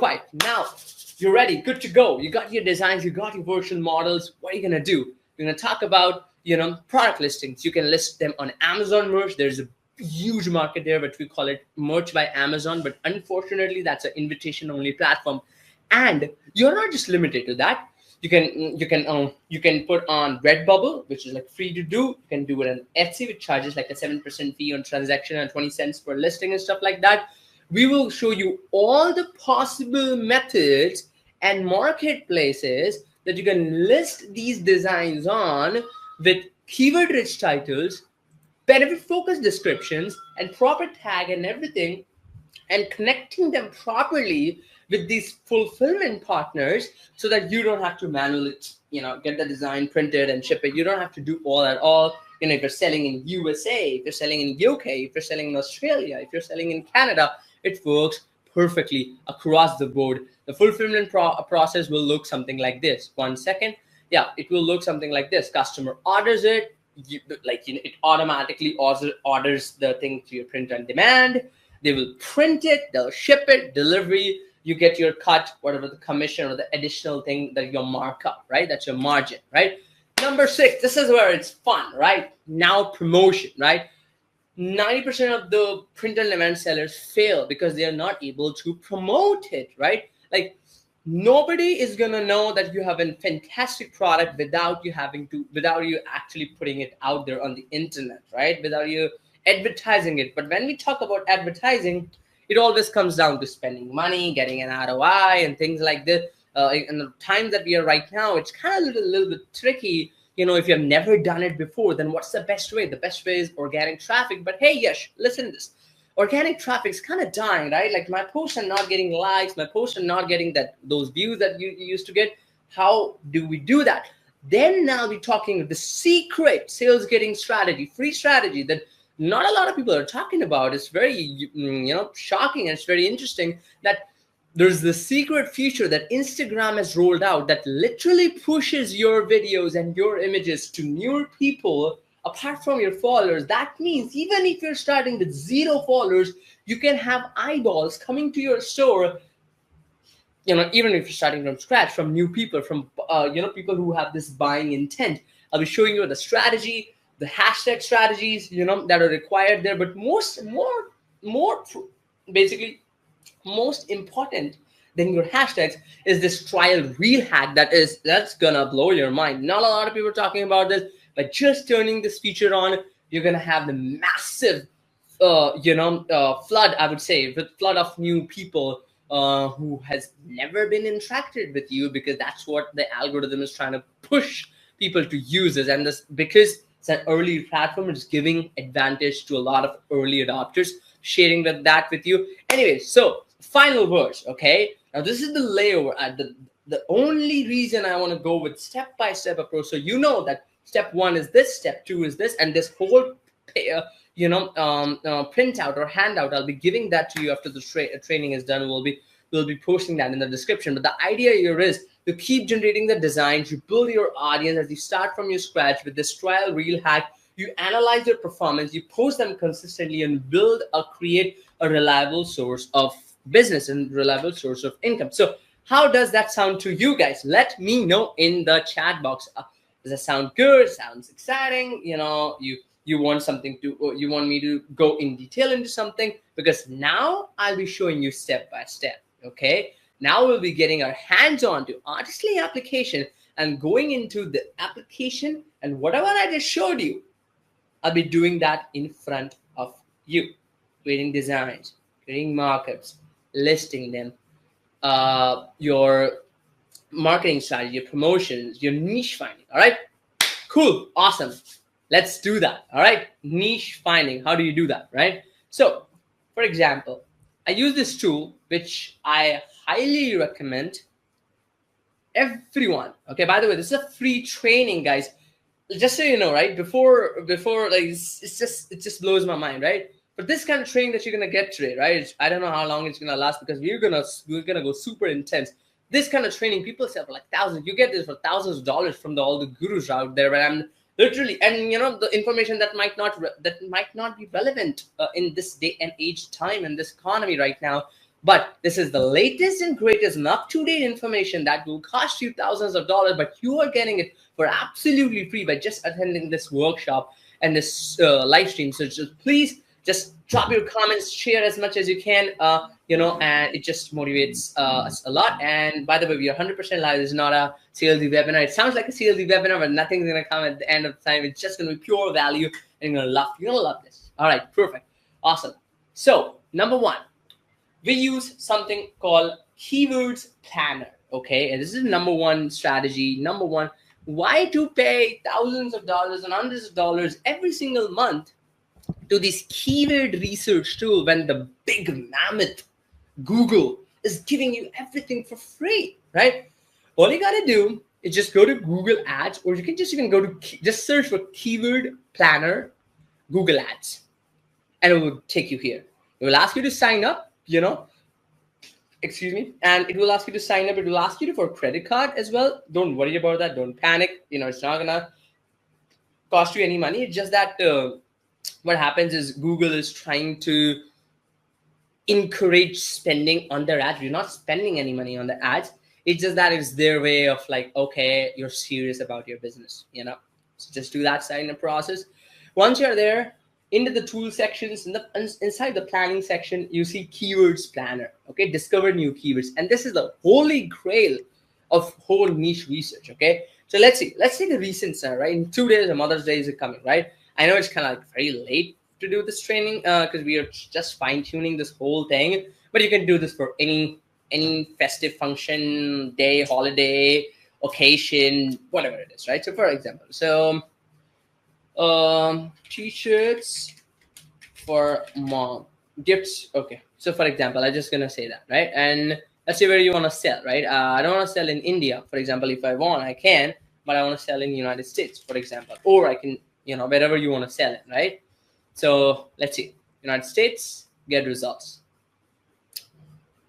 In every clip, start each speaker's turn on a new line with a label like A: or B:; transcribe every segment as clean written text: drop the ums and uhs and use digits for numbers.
A: 5. Now you're ready, good to go. You got your designs, you got your virtual models. What are you gonna do? You're gonna talk about, product listings. You can list them on Amazon Merch. There's a huge market there, but we call it Merch by Amazon. But unfortunately, that's an invitation-only platform, and you're not just limited to that. You can put on Redbubble, which is like free to do. You can do it on Etsy, which charges like a 7% fee on transaction and 20 cents per listing and stuff like that. We will show you all the possible methods and marketplaces that you can list these designs on with keyword-rich titles, benefit-focused descriptions, and proper tag and everything, and connecting them properly with these fulfillment partners so that you don't have to manually, get the design printed and ship it. You don't have to do all at all. If you're selling in USA, if you're selling in UK, if you're selling in Australia, if you're selling in Canada, it works perfectly across the board. The fulfillment process will look something like this. 1 second. Yeah, it will look something like this. Customer orders it. It automatically orders the thing to your print on demand. They will print it, they'll ship it, delivery, you get your cut, whatever the commission or the additional thing that your markup, right? That's your margin, right? Number 6, this is where it's fun, right? Now promotion, right? 90% of the print on demand sellers fail because they are not able to promote it, right? Like, nobody is gonna know that you have a fantastic product without you actually putting it out there on the internet, right? Without you advertising it. But when we talk about advertising, it always comes down to spending money, getting an ROI, and things like this. In the time that we are right now, it's kind of a little bit tricky. If you have never done it before, then what's the best way? The best way is organic traffic. But hey, Yash, listen to this. Organic traffic is kind of dying, right? Like, my posts are not getting likes, my posts are not getting those views that you used to get. How do we do that? Then now we're talking the secret sales getting strategy, free strategy that not a lot of people are talking about. It's very, shocking, and it's very interesting that there's the secret feature that Instagram has rolled out that literally pushes your videos and your images to newer people apart from your followers. That means even if you're starting with 0 followers, you can have eyeballs coming to your store, even if you're starting from scratch, from new people, from people who have this buying intent. I'll be showing you the strategy, the hashtag strategies, that are required there. But most important than your hashtags is this trial reel hack that's gonna blow your mind. Not a lot of people are talking about this, but just turning this feature on, you're gonna have the massive flood, I would say, with flood of new people who has never been interacted with you, because that's what the algorithm is trying to push people to use this. And this, because it's an early platform, it's giving advantage to a lot of early adopters, sharing that with you. Anyway, so final words, okay? Now this is the layover. The only reason I want to go with step-by-step approach, so that step 1 is this, step 2 is this, and this whole printout or handout, I'll be giving that to you after the training is done. We'll be posting that in the description. But the idea here is to keep generating the designs. You build your audience as you start from your scratch with this trial reel hack. You analyze your performance, you post them consistently, and create a reliable source of business and reliable source of income. So how does that sound to you guys? Let me know in the chat box. Does that sound good? Sounds exciting? You want you want me to go in detail into something? Because now I'll be showing you step by step. Okay, now we'll be getting our hands on to Artistly application and going into the application, and whatever I just showed you, I'll be doing that in front of you, creating designs, creating markups, listing them, your marketing strategy, your promotions, your niche finding. All right, cool, awesome. Let's do that. All right, niche finding. How do you do that, right? So, for example, I use this tool, which I highly recommend everyone. Okay, by the way, this is a free training, guys. Just so you know, right? Before, like, it just blows my mind, right? But this kind of training that you're gonna get today, right? I don't know how long it's gonna last, because we're gonna go super intense. This kind of training, people sell for like thousands. You get this for thousands of dollars from all the gurus out there, and I'm literally, and the information that might not be relevant in this day and age time in this economy right now. But this is the latest and greatest and up-to-date information that will cost you thousands of dollars, but you are getting it for absolutely free by just attending this workshop and this live stream. So just please just drop your comments, share as much as you can, and it just motivates us a lot. And by the way, we are 100% live. It's not a salesy webinar. It sounds like a salesy webinar, but nothing's going to come at the end of the time. It's just going to be pure value, and you're going to love this. All right, perfect. Awesome. So number one, we use something called keywords planner. Okay, and this is number one strategy. Number one, why to pay thousands of dollars and hundreds of dollars every single month to this keyword research tool when the big mammoth Google is giving you everything for free, right? All you gotta do is just go to Google Ads, or you can just even go to just search for keyword planner Google Ads, and it will take you here. It will ask you to sign up, excuse me, and it will ask you to sign up. It will ask you for a credit card as well. Don't worry about that. Don't panic. It's not gonna cost you any money. It's just that what happens is Google is trying to encourage spending on their ads. You're not spending any money on the ads. It's just that it's their way of like, okay, you're serious about your business, So just do that sign up process. Once you're there, into the tool sections, inside the planning section, you see keywords planner. Okay, discover new keywords, and this is the holy grail of whole niche research. Okay, so let's see the recent scenario, right? In 2 days, Mother's Day is coming, right? I know it's kind of like very late to do this training because we are just fine tuning this whole thing, but you can do this for any festive function, day, holiday, occasion, whatever it is, right? So for example, t-shirts for mom, gifts. Okay, so for example, I'm just gonna say that, right? And let's say where you want to sell, right? I don't want to sell in India, for example. If I want, I can, but I want to sell in the United States, for example, or I can, wherever you want to sell it, right? So let's see, United States, get results.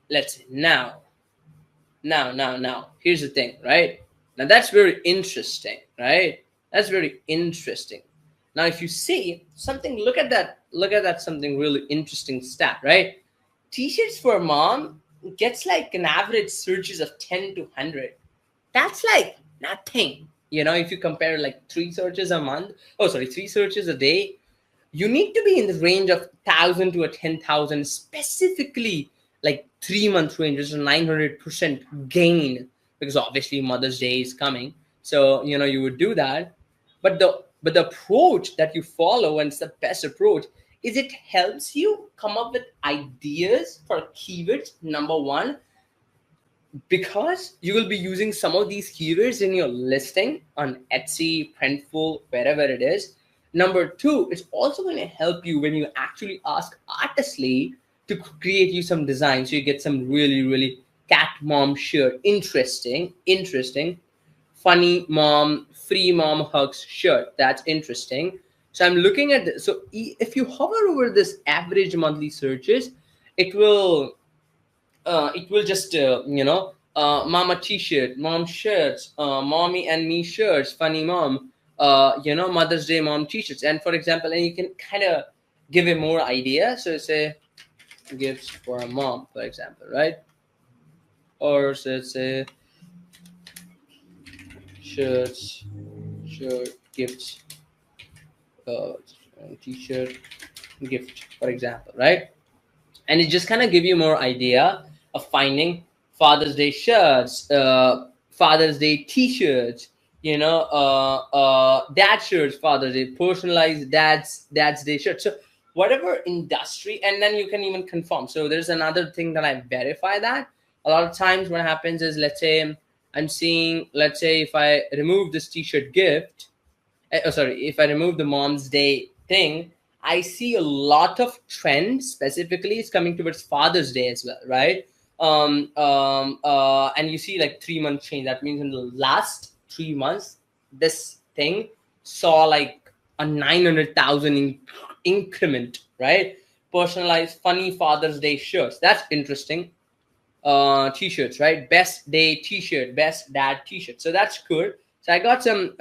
A: Let's see, now here's the thing, right? Now that's very interesting, right? That's very interesting. Now, if you see something, look at that something really interesting stat, right? T-shirts for mom gets like an average searches of 10 to 100. That's like nothing. If you compare like 3 searches a day, you need to be in the range of 1,000 to 10,000, specifically like 3-month range, which is a 900% gain, because obviously Mother's Day is coming. So, you would do that. But the approach that you follow, and it's the best approach, is it helps you come up with ideas for keywords, number one, because you will be using some of these keywords in your listing on Etsy, Printful, wherever it is. Number two, it's also going to help you when you actually ask Artistly to create you some design. So you get some really, really cat mom shirt, interesting, funny mom, free mom hugs shirt. That's interesting. So I'm looking at this. So if you hover over this average monthly searches, it will just mama t-shirt, mom shirts, mommy and me shirts, funny mom, Mother's Day mom t-shirts. And for example, and you can kind of give it more idea. So say gifts for a mom, for example, right? Or so say shirt gifts, t-shirt gift, for example, right? And it just kind of give you more idea of finding Father's Day shirts, Father's Day t-shirts, dad shirts, Father's Day, personalized dad's day shirts. So whatever industry, and then you can even confirm. So there's another thing that I verify that. A lot of times what happens is, let's say if I remove this t-shirt gift, if I remove the Mom's Day thing, I see a lot of trends. Specifically, it's coming towards Father's Day as well, right? And you see like 3-month change. That means in the last 3 months, this thing saw like a 900,000 increment, right? Personalized, funny Father's Day shirts. That's interesting. T-shirts, right? Best day t-shirt, best dad t-shirt. So that's good. So I got some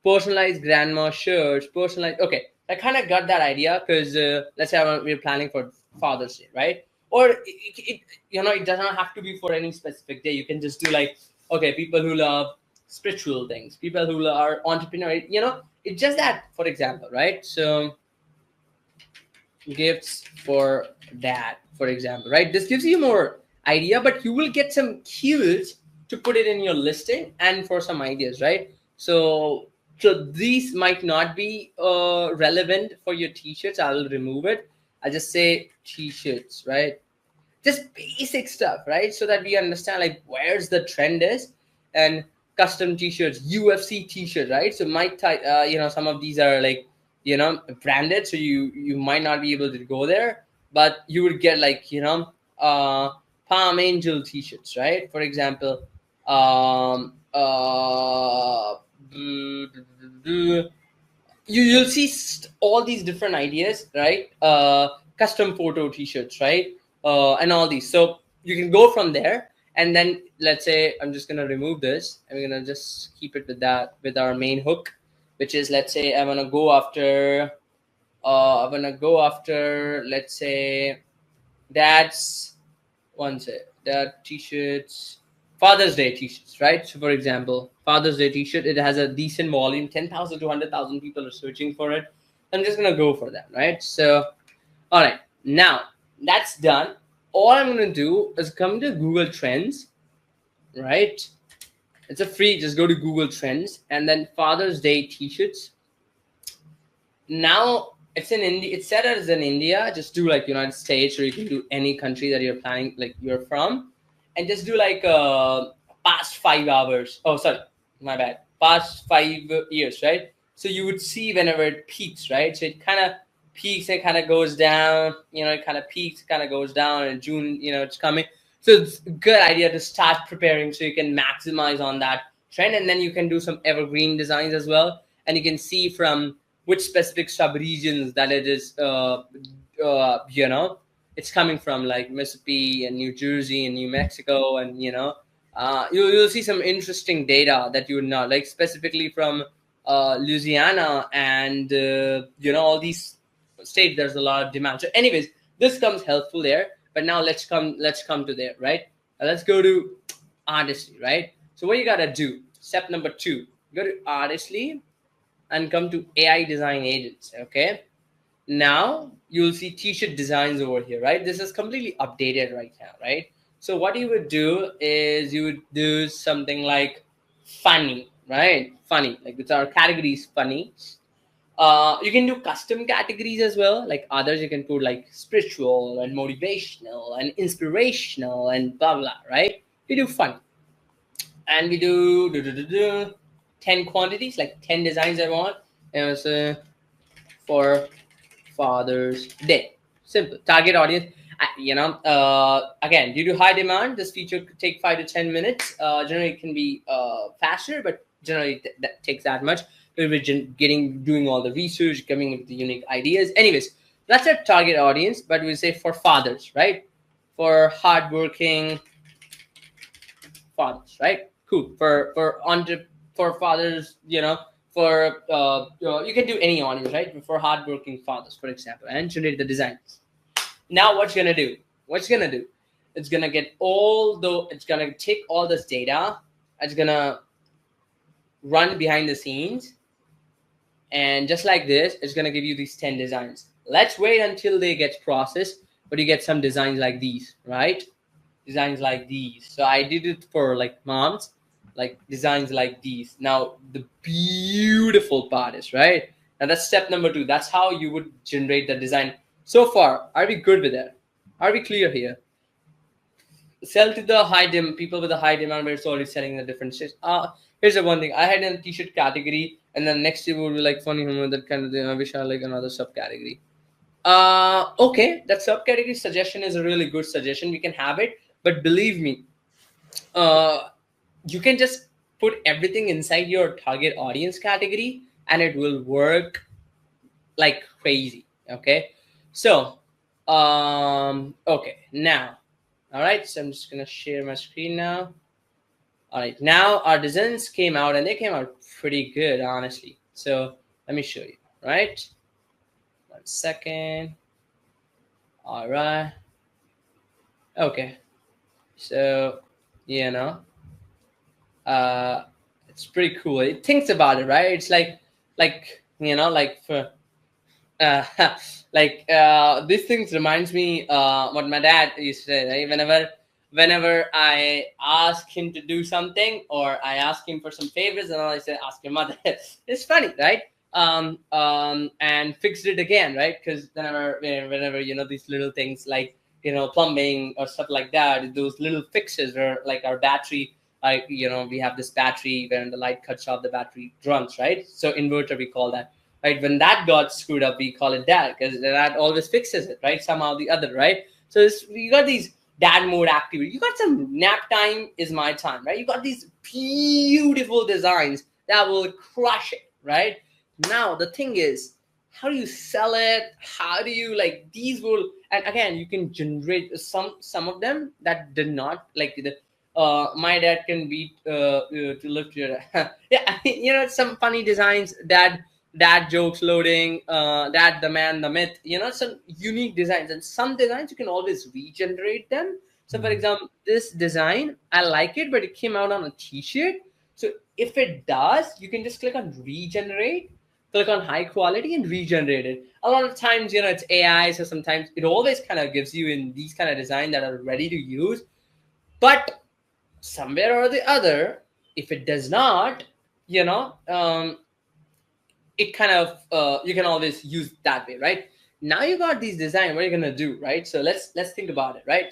A: personalized grandma shirts, personalized. Okay, I kind of got that idea because let's say we're planning for Father's Day, right? or it does not have to be for any specific day. You can just do like, okay, people who love spiritual things, people who are entrepreneur, it's just that, for example, right? So gifts for dad, for example, right? This gives you more idea, but you will get some cues to put it in your listing and for some ideas, right? So these might not be relevant for your t-shirts. I will remove it. I just say t-shirts, right? Just basic stuff, right? So that we understand like where's the trend is. And custom t-shirts, UFC t-shirt, right? So might some of these are like branded, so you might not be able to go there, but you would get like Palm Angel t-shirts, right? For example, you'll see all these different ideas, right? Custom photo t-shirts, right? And all these, so you can go from there. And then let's say I'm just gonna remove this, and we're gonna just keep it with that, with our main hook, which is, let's say I'm gonna go after let's say dad's one sec. That t-shirts, Father's Day t-shirts, right? So for example, Father's Day t-shirt, it has a decent volume, 10,000 to 100,000 people are searching for it. I'm just gonna go for that, right? So, all right, now that's done. All I'm gonna do is come to Google Trends, right? It's a free. Just go to Google Trends and then Father's Day t-shirts. Now it's in India. It's set as in India. Just do like United States, or you can do any country that you're planning, like you're from, and just do like past 5 hours. Oh, sorry, my bad. Past 5 years, right? So you would see whenever it peaks, right? So it kind of peaks and kind of goes down. It kind of peaks, kind of goes down. And June, it's coming. So it's a good idea to start preparing so you can maximize on that trend, and then you can do some evergreen designs as well, and you can see from which specific sub-regions that it is it's coming from, like Mississippi and New Jersey and New Mexico, and you'll see some interesting data that you would not like, specifically from Louisiana and all these states. There's a lot of demand. So anyways, this comes helpful there. But now let's come to there, right? Let's go to Artistly, right? So what you gotta do, step number 2, go to Artistly and come to AI design agents. Okay, now you'll see t-shirt designs over here, right? This is completely updated right now, right? So what you would do is you would do something like funny, right? Funny, like with our categories, funny. You can do custom categories as well, like others. You can put like spiritual and motivational and inspirational and blah blah, right? We do fun, and we do 10 quantities, like 10 designs I want. And it's for Father's Day. Simple. Target audience. Again, due to high demand, this feature could take 5 to 10 minutes. Generally, it can be faster, but generally that takes that much. We're doing all the research, coming up with the unique ideas. Anyways, that's our target audience, but we say for fathers, right? For hardworking fathers, right? Cool. For fathers, for you can do any audience, right? For hardworking fathers, for example, and generate the designs. Now, what's gonna do? What's gonna do? It's gonna take all this data. It's gonna run behind the scenes, and just like this, it's gonna give you these 10 designs. Let's wait until they get processed, but you get some designs like these, right? Designs like these. So I did it for like moms, like designs like these. Now the beautiful part is, right? Now that's step number 2. That's how you would generate the design. So far, are we good with that? Are we clear here? Sell to the people with a high demand, but it's already selling in the different states. Here's the one thing. I had a t-shirt category, and then next year would be like funny humor, that kind of thing. I wish I had like another subcategory. Okay, that subcategory suggestion is a really good suggestion. We can have it, but believe me, you can just put everything inside your target audience category, and it will work like crazy. Okay, so okay, now, all right. So I'm just gonna share my screen now. All right, now our designs came out, and they came out pretty good, honestly. So let me show you. Right, 1 second. All right. Okay. So, you know, uh, it's pretty cool. It thinks about it, right? It's like like for uh, these things reminds me what my dad used to say, right? Whenever I ask him to do something or I ask him for some favors, and all, I say ask your mother. It's funny, right? And fixed it again, right? Because whenever these little things like plumbing or stuff like that, those little fixes, or like our battery, like we have this battery, when the light cuts off, the battery runs, right? So inverter, we call that, right? When that got screwed up, we call it dad, because that always fixes it, right? Somehow or the other, right? So you got these dad mode activity. You got some nap time is my time, right? You got these beautiful designs that will crush it, right? Now the thing is, how do you sell it? How do you, like, these will, and again, you can generate some of them that did not like the my dad can beat to lift your yeah, some funny designs, dad jokes loading, dad the man the myth, some unique designs, and some designs you can always regenerate them. So for example, this design, I like it, but it came out on a t-shirt. So if it does, you can just click on regenerate, click on high quality, and regenerate it. A lot of times, it's AI, so sometimes it always kind of gives you in these kind of design that are ready to use. But somewhere or the other, if it does not, you know it kind of you can always use that way, right? Now you got these design, what are you gonna do, right? So let's think about it, right?